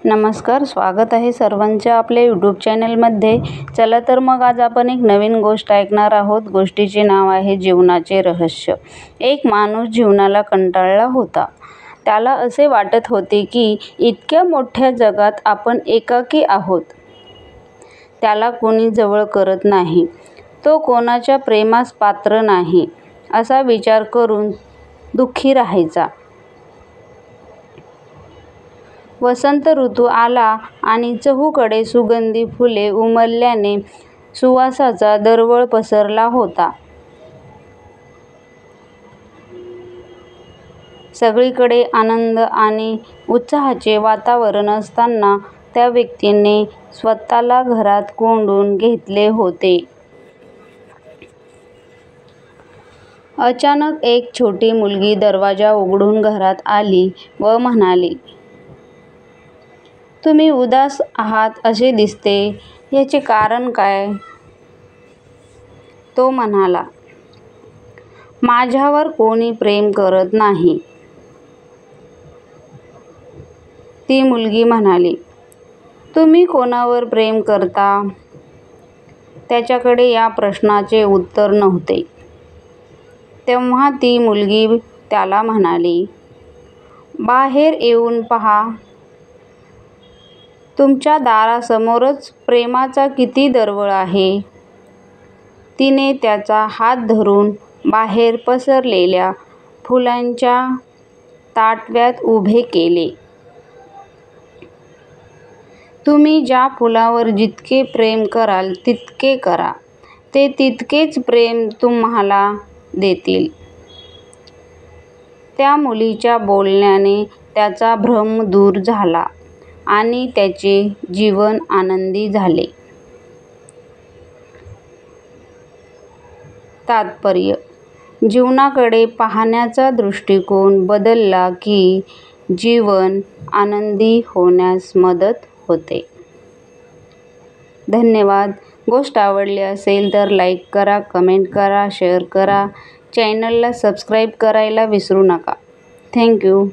नमस्कार, स्वागत आहे सर्वांचे आपल्या यूट्यूब चॅनलमध्ये। चला तर मग आज आपण एक नवीन गोष्ट ऐकणार आहोत। गोष्टीचे नाव आहे जीवनाचे रहस्य। एक माणूस जीवनाला कंटाळला होता। त्याला असे वाटत होते की इतक्या मोठ्या जगात आपण एकाकी आहोत। त्याला कोणी जवळ करत नाही, तो कोणाच्या प्रेमास पात्र नाही, असा विचार करून दुःखी राहायचा। वसंत ऋतू आला आणि चहूकडे सुगंधी फुले उमलल्याने सुवासाचा दरवळ पसरला होता। सगळीकडे आनंद आणि उत्साहाचे वातावरण असताना त्या व्यक्तीने स्वतःला घरात कोंडून घेतले होते। अचानक एक छोटी मुलगी दरवाजा उघडून घरात आली व म्हणाली, "तुम्ही उदास आहात असे दिसते, याचे कारण काय?" तो म्हणाला, "माझ्यावर कोणी प्रेम करत नाही." ती मुलगी म्हणाली, "तुम्ही कोणावर प्रेम करता?" त्याच्याकडे या प्रश्नाचे उत्तर नव्हते। तेव्हा ती मुलगी त्याला म्हणाली, "बाहेर येऊन पहा, तुमच्या दारासमोरच प्रेमाचा किती दरवळ आहे." तिने त्याचा हात धरून बाहेर पसरलेल्या फुलांच्या ताटव्यात उभे केले। "तुम्ही ज्या फुलावर जितके प्रेम कराल तितके करा, ते तितकेच प्रेम तुम्हाला देतील." त्या मुलीच्या बोलण्याने त्याचा भ्रम दूर झाला आणि त्याचे जीवन आनंदी झाले। तात्पर्य: जीवनाकडे पाहण्याचा दृष्टिकोन बदलला की जीवन आनंदी होण्यास मदत होते। धन्यवाद। गोष्ट आवडली असेल तर लाईक करा, कमेंट करा, शेअर करा, चॅनलला सबस्क्राईब करायला विसरू नका। Thank you.